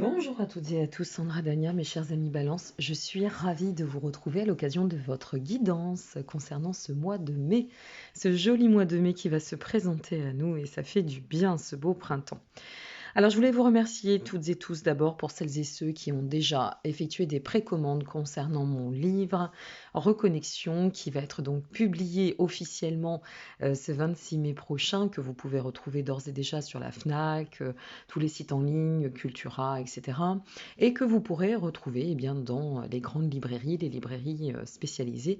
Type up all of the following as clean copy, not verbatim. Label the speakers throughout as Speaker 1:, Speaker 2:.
Speaker 1: Bonjour à toutes et à tous, Sandra Dania, mes chers amis Balance. Je suis ravie de vous retrouver à l'occasion de votre guidance concernant ce mois de mai, ce joli mois de mai qui va se présenter à nous et ça fait du bien ce beau printemps. Alors je voulais vous remercier toutes et tous d'abord pour celles et ceux qui ont déjà effectué des précommandes concernant mon livre Reconnexion qui va être donc publié officiellement ce 26 mai prochain, que vous pouvez retrouver d'ores et déjà sur la FNAC, tous les sites en ligne, Cultura, etc. Et que vous pourrez retrouver dans les grandes librairies, les librairies spécialisées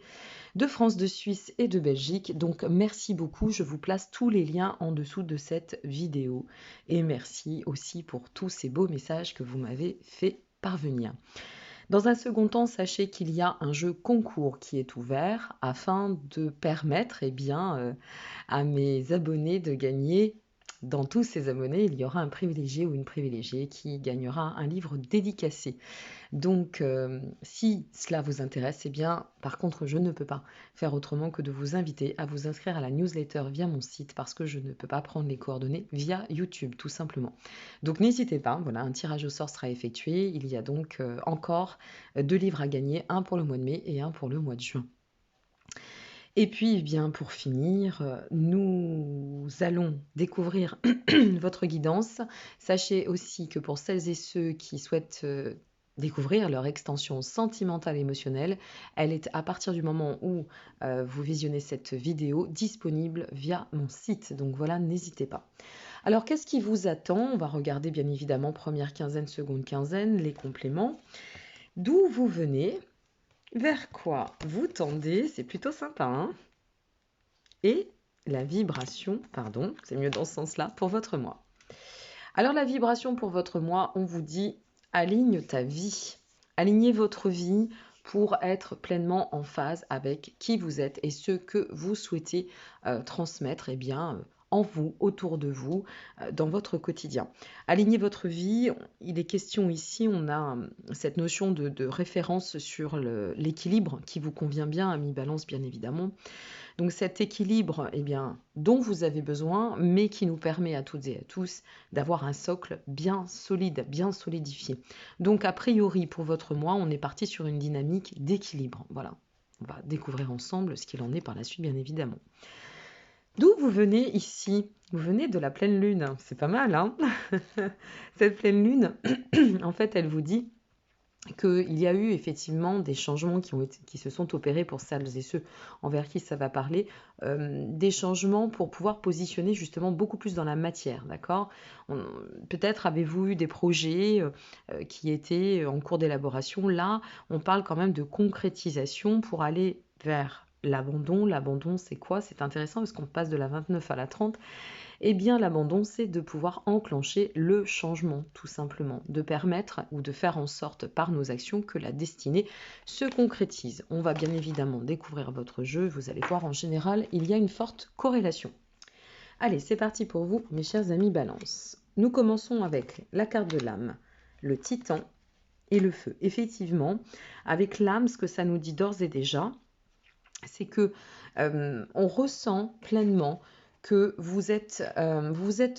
Speaker 1: de France, de Suisse et de Belgique. Donc merci beaucoup, je vous place tous les liens en dessous de cette vidéo. Et merci aussi pour tous ces beaux messages que vous m'avez fait parvenir. Dans un second temps, sachez qu'il y a un jeu concours qui est ouvert afin de permettre à mes abonnés de gagner. Dans tous ces abonnés, il y aura un privilégié ou une privilégiée qui gagnera un livre dédicacé. Donc, si cela vous intéresse, par contre, je ne peux pas faire autrement que de vous inviter à vous inscrire à la newsletter via mon site parce que je ne peux pas prendre les coordonnées via YouTube, tout simplement. Donc, n'hésitez pas, voilà, un tirage au sort sera effectué. Il y a donc encore 2 livres à gagner, un pour le mois de mai et un pour le mois de juin. Et puis, pour finir, nous allons découvrir votre guidance. Sachez aussi que pour celles et ceux qui souhaitent découvrir leur extension sentimentale émotionnelle, elle est à partir du moment où vous visionnez cette vidéo disponible via mon site. Donc voilà, n'hésitez pas. Alors, qu'est-ce qui vous attend? On va regarder bien évidemment première quinzaine, seconde quinzaine, les compléments. D'où vous venez? Vers quoi vous tendez? C'est plutôt sympa, hein? Et la vibration, pardon, c'est mieux dans ce sens-là, pour votre mois. Alors la vibration pour votre mois, on vous dit aligne ta vie. Alignez votre vie pour être pleinement en phase avec qui vous êtes et ce que vous souhaitez transmettre en vous, autour de vous, dans votre quotidien. Alignez votre vie, il est question ici, on a cette notion de référence sur l'équilibre qui vous convient bien, ami Balance bien évidemment. Donc cet équilibre dont vous avez besoin, mais qui nous permet à toutes et à tous d'avoir un socle bien solide, bien solidifié. Donc a priori pour votre mois, on est parti sur une dynamique d'équilibre. Voilà, on va découvrir ensemble ce qu'il en est par la suite bien évidemment. D'où vous venez ici? Vous venez de la pleine lune, c'est pas mal, hein? Cette pleine lune, en fait, elle vous dit qu'il y a eu effectivement des changements qui se sont opérés pour celles et ceux envers qui ça va parler, des changements pour pouvoir positionner justement beaucoup plus dans la matière, d'accord? Peut-être avez-vous eu des projets qui étaient en cours d'élaboration. Là, on parle quand même de concrétisation pour aller vers l'abandon. L'abandon, c'est quoi? C'est intéressant parce qu'on passe de la 29 à la 30. L'abandon, c'est de pouvoir enclencher le changement, tout simplement, de permettre ou de faire en sorte par nos actions que la destinée se concrétise. On va bien évidemment découvrir votre jeu, vous allez voir en général, il y a une forte corrélation. Allez, c'est parti pour vous, mes chers amis Balance. Nous commençons avec la carte de l'âme, le titan et le feu. Effectivement, avec l'âme, ce que ça nous dit d'ores et déjà, c'est que on ressent pleinement que vous êtes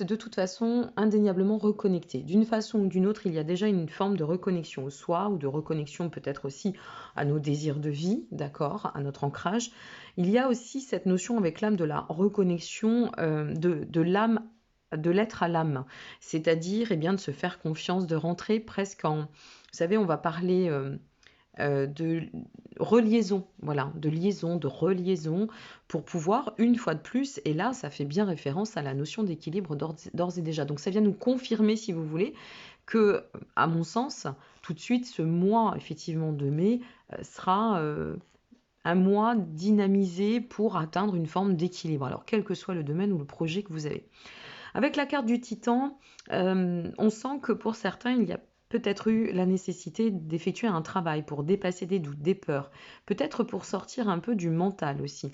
Speaker 1: de toute façon indéniablement reconnecté. D'une façon ou d'une autre, il y a déjà une forme de reconnexion au soi ou de reconnexion peut-être aussi à nos désirs de vie, d'accord, à notre ancrage. Il y a aussi cette notion avec l'âme de la reconnexion de l'âme, de l'être à l'âme, c'est-à-dire de se faire confiance, de rentrer presque en... Vous savez, on va parler... de reliaison, voilà, de liaison, de reliaison, pour pouvoir, une fois de plus, et là, ça fait bien référence à la notion d'équilibre d'ores et déjà. Donc, ça vient nous confirmer, si vous voulez, que, à mon sens, tout de suite, ce mois, effectivement, de mai, sera un mois dynamisé pour atteindre une forme d'équilibre, alors quel que soit le domaine ou le projet que vous avez. Avec la carte du Titan, on sent que pour certains, il y a peut-être eu la nécessité d'effectuer un travail pour dépasser des doutes, des peurs, peut-être pour sortir un peu du mental aussi.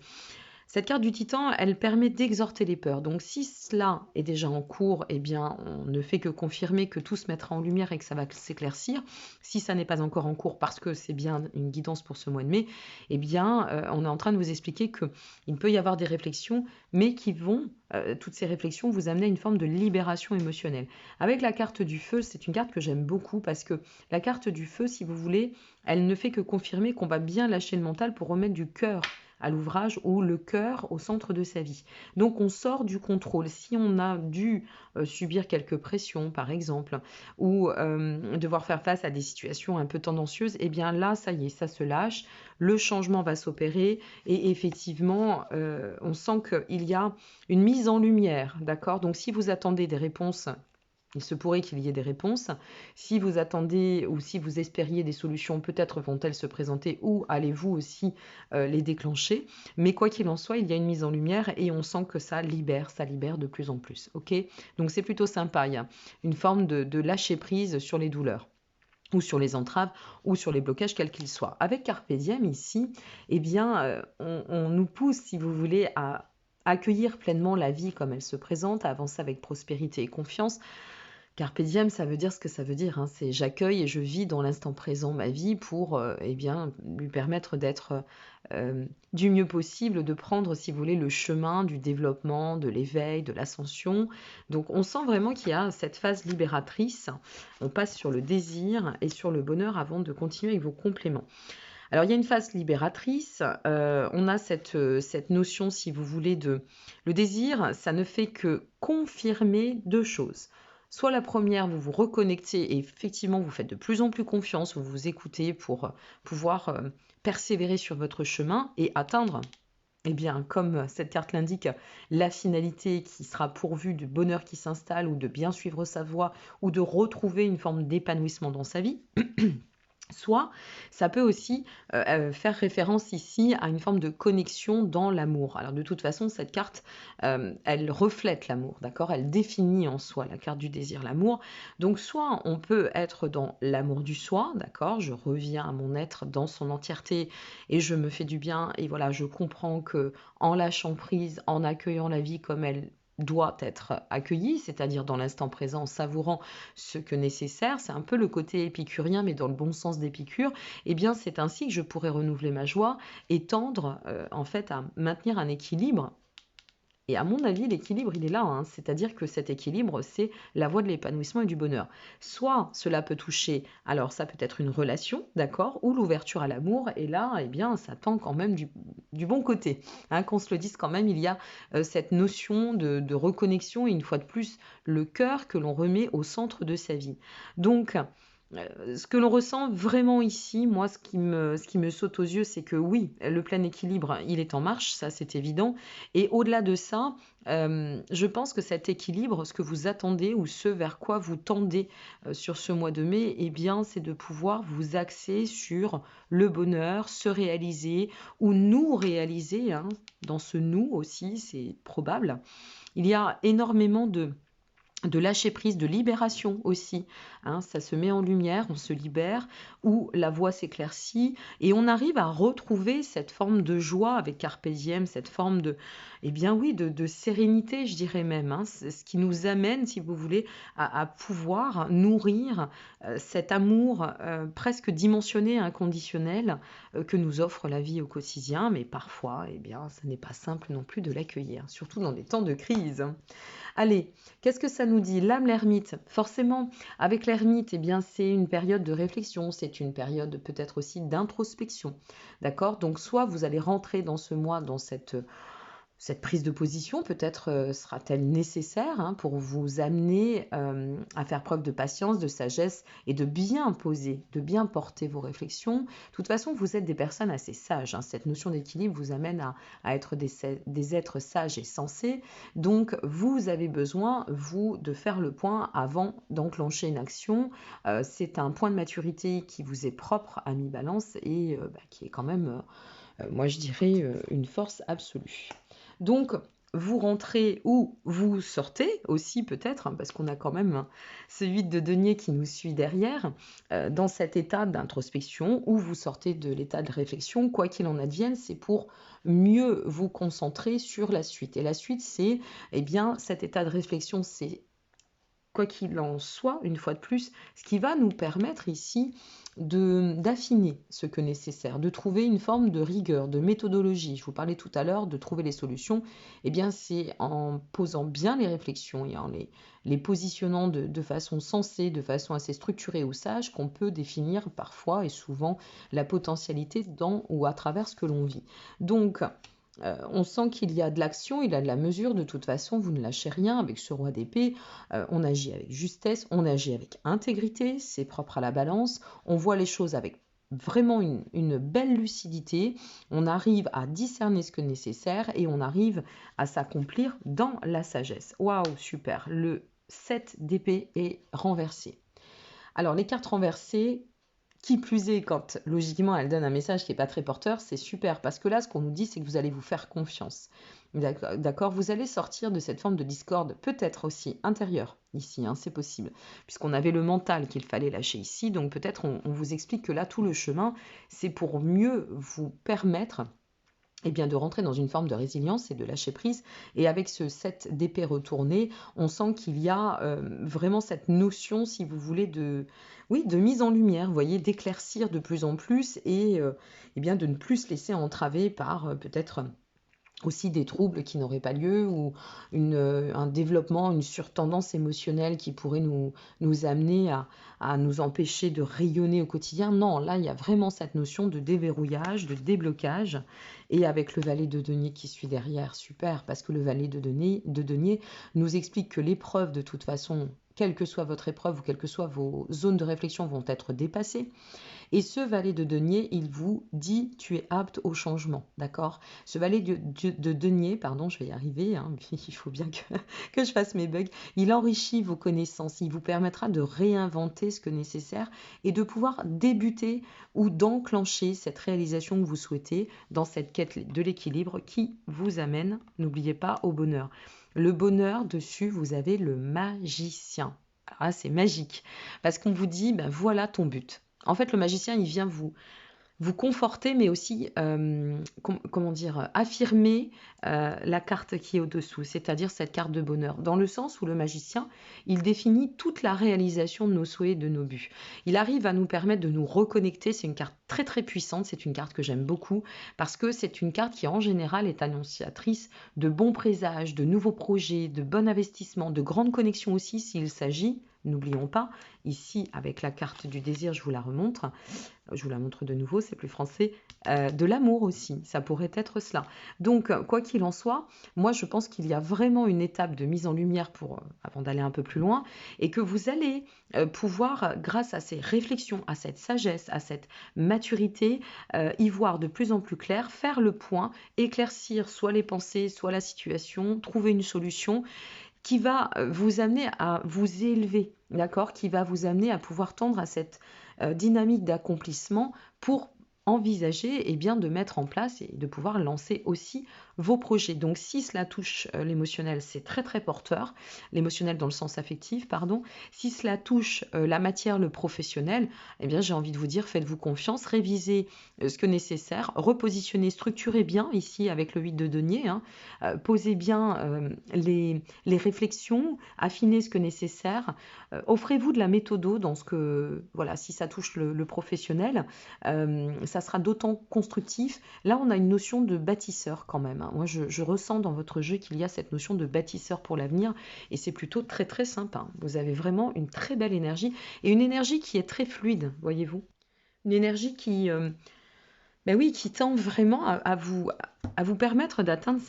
Speaker 1: Cette carte du titan, elle permet d'exhorter les peurs. Donc si cela est déjà en cours, eh bien on ne fait que confirmer que tout se mettra en lumière et que ça va s'éclaircir. Si ça n'est pas encore en cours parce que c'est bien une guidance pour ce mois de mai, eh bien on est en train de vous expliquer qu'il peut y avoir des réflexions, mais qui vont, toutes ces réflexions, vous amener à une forme de libération émotionnelle. Avec la carte du feu, c'est une carte que j'aime beaucoup parce que la carte du feu, si vous voulez, elle ne fait que confirmer qu'on va bien lâcher le mental pour remettre du cœur à l'ouvrage ou le cœur au centre de sa vie. Donc on sort du contrôle. Si on a dû subir quelques pressions, par exemple, ou devoir faire face à des situations un peu tendancieuses, eh bien là, ça y est, ça se lâche, le changement va s'opérer et effectivement, on sent qu'il y a une mise en lumière, d'accord? Donc si vous attendez des réponses, il se pourrait qu'il y ait des réponses. Si vous attendez ou si vous espériez des solutions, peut-être vont-elles se présenter ou allez-vous aussi les déclencher. Mais quoi qu'il en soit, il y a une mise en lumière et on sent que ça libère de plus en plus. Ok? Donc c'est plutôt sympa. Il y a une forme de lâcher prise sur les douleurs ou sur les entraves, ou sur les blocages, quels qu'ils soient. Avec Carpe Diem, ici, eh bien, on nous pousse, si vous voulez, à accueillir pleinement la vie comme elle se présente, à avancer avec prospérité et confiance. Carpe diem, ça veut dire ce que ça veut dire, hein. C'est j'accueille et je vis dans l'instant présent ma vie pour eh bien, lui permettre d'être du mieux possible, de prendre, si vous voulez, le chemin du développement, de l'éveil, de l'ascension. Donc on sent vraiment qu'il y a cette phase libératrice. On passe sur le désir et sur le bonheur avant de continuer avec vos compléments. Alors il y a une phase libératrice, on a cette notion, si vous voulez, de... Le désir, ça ne fait que confirmer deux choses. Soit la première, vous vous reconnectez et effectivement vous faites de plus en plus confiance, vous vous écoutez pour pouvoir persévérer sur votre chemin et atteindre, eh bien, comme cette carte l'indique, la finalité qui sera pourvue du bonheur qui s'installe ou de bien suivre sa voie ou de retrouver une forme d'épanouissement dans sa vie. Soit ça peut aussi faire référence ici à une forme de connexion dans l'amour. Alors de toute façon, cette carte, elle reflète l'amour, d'accord? Elle définit en soi la carte du désir, l'amour. Donc soit on peut être dans l'amour du soi, d'accord? Je reviens à mon être dans son entièreté et je me fais du bien et voilà, je comprends que en lâchant prise, en accueillant la vie comme elle doit être accueillie, c'est-à-dire dans l'instant présent, en savourant ce que nécessaire, c'est un peu le côté épicurien, mais dans le bon sens d'Épicure, eh bien c'est ainsi que je pourrais renouveler ma joie et tendre en fait à maintenir un équilibre. Et à mon avis, l'équilibre, il est là, hein. C'est-à-dire que cet équilibre, c'est la voie de l'épanouissement et du bonheur. Soit cela peut toucher, alors ça peut être une relation, d'accord, ou l'ouverture à l'amour, et là, eh bien, ça tend quand même du bon côté. Hein, qu'on se le dise quand même, il y a cette notion de reconnexion, et une fois de plus, le cœur que l'on remet au centre de sa vie. Donc, ce que l'on ressent vraiment ici, moi, ce qui me saute aux yeux, c'est que oui, le plein équilibre, il est en marche, ça c'est évident. Et au-delà de ça, je pense que cet équilibre, ce que vous attendez ou ce vers quoi vous tendez sur ce mois de mai, eh bien, c'est de pouvoir vous axer sur le bonheur, se réaliser ou nous réaliser, hein. Dans ce nous aussi, c'est probable. Il y a énormément de lâcher prise, de libération aussi. Hein, ça se met en lumière, on se libère, où la voix s'éclaircit, et on arrive à retrouver cette forme de joie avec Carpe Diem, cette forme de, eh bien oui, de sérénité, je dirais même. Hein, c'est ce qui nous amène, si vous voulez, à pouvoir nourrir cet amour presque dimensionné, inconditionnel, que nous offre la vie au quotidien, mais parfois, eh bien, ce n'est pas simple non plus de l'accueillir, surtout dans des temps de crise. Allez, qu'est-ce que ça nous dit? L'âme, l'ermite. Forcément, avec l'ermite, eh bien, c'est une période de réflexion, c'est une période peut-être aussi d'introspection. D'accord? Donc, soit vous allez rentrer dans ce mois dans cette prise de position, peut-être sera-t-elle nécessaire pour vous amener à faire preuve de patience, de sagesse et de bien poser, de bien porter vos réflexions. De toute façon, vous êtes des personnes assez sages. Cette notion d'équilibre vous amène à être des êtres sages et sensés. Donc, vous avez besoin, vous, de faire le point avant d'enclencher une action. C'est un point de maturité qui vous est propre, ami Balance, et qui est quand même, moi je dirais, une force absolue. Donc, vous rentrez ou vous sortez aussi peut-être, hein, parce qu'on a quand même ce 8 de denier qui nous suit derrière, dans cet état d'introspection ou vous sortez de l'état de réflexion, quoi qu'il en advienne, c'est pour mieux vous concentrer sur la suite. Et la suite, c'est, eh bien, cet état de réflexion, c'est quoi qu'il en soit, une fois de plus, ce qui va nous permettre ici d'affiner ce que nécessaire, de trouver une forme de rigueur, de méthodologie. Je vous parlais tout à l'heure de trouver les solutions. Eh bien, c'est en posant bien les réflexions et en les positionnant de façon sensée, de façon assez structurée ou sage, qu'on peut définir parfois et souvent la potentialité dans ou à travers ce que l'on vit. Donc, on sent qu'il y a de l'action, il y a de la mesure, de toute façon, vous ne lâchez rien avec ce roi d'épée, on agit avec justesse, on agit avec intégrité, c'est propre à la balance, on voit les choses avec vraiment une belle lucidité, on arrive à discerner ce que nécessaire et on arrive à s'accomplir dans la sagesse. Waouh, super, le 7 d'épée est renversé. Alors les cartes renversées, qui plus est, quand logiquement elle donne un message qui n'est pas très porteur, c'est super, parce que là, ce qu'on nous dit, c'est que vous allez vous faire confiance. D'accord, vous allez sortir de cette forme de discorde, peut-être aussi intérieure, ici, hein, c'est possible, puisqu'on avait le mental qu'il fallait lâcher ici, donc peut-être on vous explique que là, tout le chemin, c'est pour mieux vous permettre bien, de rentrer dans une forme de résilience et de lâcher prise. Et avec ce 7 d'épée retourné, on sent qu'il y a vraiment cette notion, si vous voulez, oui, de mise en lumière, vous voyez, d'éclaircir de plus en plus et bien, de ne plus se laisser entraver par peut-être aussi des troubles qui n'auraient pas lieu ou un développement, une surtendance émotionnelle qui pourrait nous amener à nous empêcher de rayonner au quotidien. Non, là, il y a vraiment cette notion de déverrouillage, de déblocage. Et avec le valet de denier qui suit derrière, super, parce que le valet de denier nous explique que l'épreuve, de toute façon, quelle que soit votre épreuve ou quelles que soient vos zones de réflexion, vont être dépassées. Et ce valet de denier, il vous dit tu es apte au changement, d'accord? Ce valet de denier, pardon, je vais y arriver, hein, il faut bien que je fasse mes bugs, il enrichit vos connaissances, il vous permettra de réinventer ce que nécessaire et de pouvoir débuter ou d'enclencher cette réalisation que vous souhaitez dans cette quête de l'équilibre qui vous amène, n'oubliez pas, au bonheur. Le bonheur, dessus, vous avez le magicien. Ah, c'est magique, parce qu'on vous dit, ben voilà ton but. En fait, le magicien, il vient vous conforter, mais aussi, comment dire, affirmer la carte qui est au-dessous, c'est-à-dire cette carte de bonheur, dans le sens où le magicien, il définit toute la réalisation de nos souhaits et de nos buts. Il arrive à nous permettre de nous reconnecter, c'est une carte très très puissante, c'est une carte que j'aime beaucoup, parce que c'est une carte qui en général est annonciatrice de bons présages, de nouveaux projets, de bon investissement, de grandes connexions aussi, s'il s'agit, n'oublions pas, ici avec la carte du désir, je vous la remontre, je vous la montre de nouveau, c'est plus français, de l'amour aussi, ça pourrait être cela. Donc, quoi qu'il en soit, moi je pense qu'il y a vraiment une étape de mise en lumière avant d'aller un peu plus loin, et que vous allez pouvoir, grâce à ces réflexions, à cette sagesse, à cette maturité, y voir de plus en plus clair, faire le point, éclaircir soit les pensées, soit la situation, trouver une solution, qui va vous amener à vous élever, d'accord? Qui va vous amener à pouvoir tendre à cette dynamique d'accomplissement pour envisager bien, de mettre en place et de pouvoir lancer aussi vos projets. Donc si cela touche l'émotionnel, c'est très très porteur, l'émotionnel dans le sens affectif, pardon. Si cela touche la matière, le professionnel, bien j'ai envie de vous dire, faites-vous confiance, révisez ce que nécessaire, repositionnez, structurez bien ici avec le 8 de denier, hein, posez bien les réflexions, affinez ce que nécessaire, offrez-vous de la méthodo dans ce que, voilà, si ça touche le professionnel, ça sera d'autant constructif. Là, on a une notion de bâtisseur quand même, hein. Moi, je ressens dans votre jeu qu'il y a cette notion de bâtisseur pour l'avenir et c'est plutôt très très sympa. Vous avez vraiment une très belle énergie et une énergie qui est très fluide, voyez-vous. Une énergie ben oui, qui tend vraiment à vous permettre d'atteindre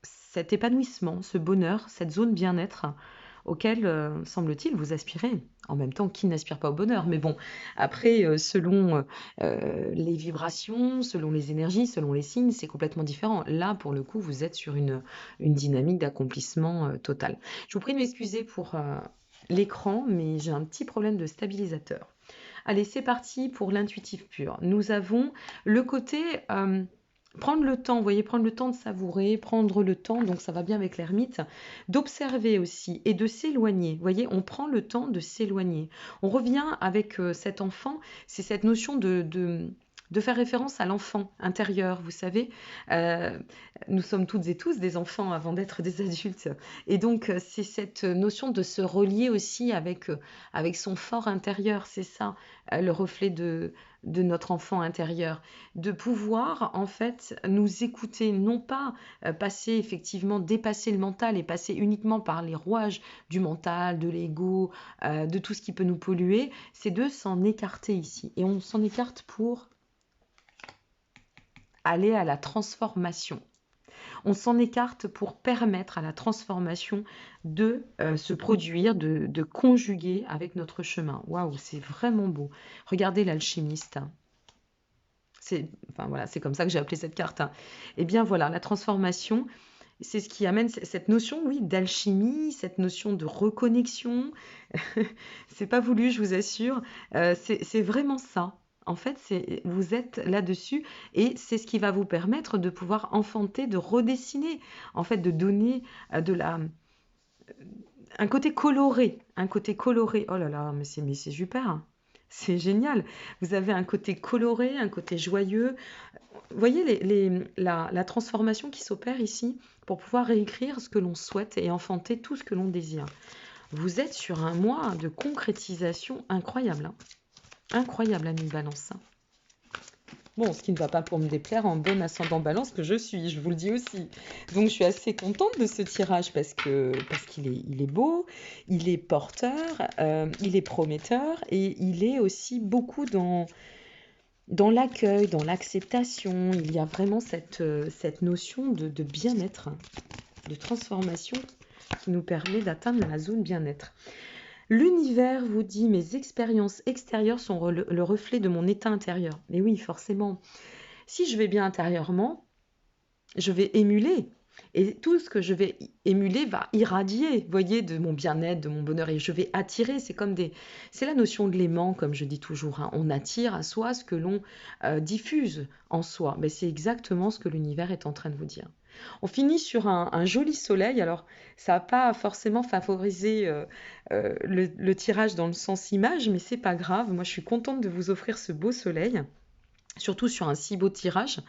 Speaker 1: cet épanouissement, ce bonheur, cette zone bien-être auquel, semble-t-il, vous aspirez. En même temps, qui n'aspire pas au bonheur? Mais bon, après, selon les vibrations, selon les énergies, selon les signes, c'est complètement différent. Là, pour le coup, vous êtes sur une dynamique d'accomplissement total. Je vous prie de m'excuser pour l'écran, mais j'ai un petit problème de stabilisateur. Allez, c'est parti pour l'intuitif pur. Nous avons le côté prendre le temps, vous voyez, prendre le temps de savourer, prendre le temps, donc ça va bien avec l'ermite, d'observer aussi et de s'éloigner. Vous voyez, on prend le temps de s'éloigner. On revient avec cet enfant, c'est cette notion de faire référence à l'enfant intérieur, vous savez. Euh, nous sommes toutes et tous des enfants avant d'être des adultes. Et donc, c'est cette notion de se relier aussi avec son fort intérieur, c'est ça, le reflet de notre enfant intérieur, de pouvoir en fait nous écouter, non pas passer effectivement, dépasser le mental et passer uniquement par les rouages du mental, de l'ego, de tout ce qui peut nous polluer, c'est de s'en écarter ici. Et on s'en écarte pour aller à la transformation. On s'en écarte pour permettre à la transformation de se produire, de conjuguer avec notre chemin. Waouh, c'est vraiment beau. Regardez l'alchimiste. Enfin, voilà, c'est comme ça que j'ai appelé cette carte. Eh bien voilà, la transformation, c'est ce qui amène cette notion, oui, d'alchimie, cette notion de reconnexion. C'est pas voulu, je vous assure. C'est vraiment ça. En fait, vous êtes là-dessus et c'est ce qui va vous permettre de pouvoir enfanter, de redessiner, en fait, de donner un côté coloré, un côté coloré. Oh là là, mais c'est super. C'est génial. Vous avez un côté coloré, un côté joyeux. Vous voyez la transformation qui s'opère ici pour pouvoir réécrire ce que l'on souhaite et enfanter tout ce que l'on désire. Vous êtes sur un mois de concrétisation incroyable. Hein. Incroyable, ami Balance. Bon, ce qui ne va pas pour me déplaire en bon ascendant Balance que je suis, je vous le dis aussi. Donc je suis assez contente de ce tirage parce qu'il est beau, il est porteur, il est prometteur et il est aussi beaucoup dans l'accueil, dans l'acceptation. Il y a vraiment cette notion de bien-être, de transformation qui nous permet d'atteindre la zone bien-être. L'univers vous dit mes expériences extérieures sont le reflet de mon état intérieur. Mais oui, forcément. Si je vais bien intérieurement, je vais émuler. Et tout ce que je vais émuler va irradier, vous voyez, de mon bien-être, de mon bonheur. Et je vais attirer. C'est la notion de l'aimant, comme je dis toujours. Hein. On attire à soi ce que l'on diffuse en soi. Mais c'est exactement ce que l'univers est en train de vous dire. On finit sur un joli soleil. Alors, ça n'a pas forcément favorisé le tirage dans le sens image, mais c'est pas grave. Moi, je suis contente de vous offrir ce beau soleil, surtout sur un si beau tirage.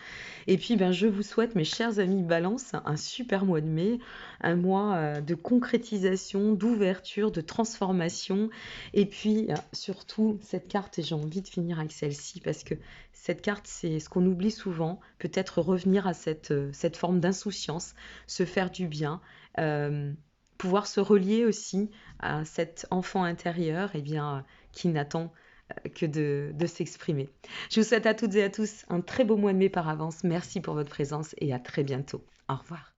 Speaker 1: Et puis, ben, je vous souhaite, mes chers amis Balance, un super mois de mai, un mois de concrétisation, d'ouverture, de transformation. Et puis, surtout, cette carte, et j'ai envie de finir avec celle-ci, parce que cette carte, c'est ce qu'on oublie souvent, peut-être revenir à cette forme d'insouciance, se faire du bien, pouvoir se relier aussi à cet enfant intérieur qui n'attend que de s'exprimer. Je vous souhaite à toutes et à tous un très beau mois de mai par avance. Merci pour votre présence et à très bientôt. Au revoir.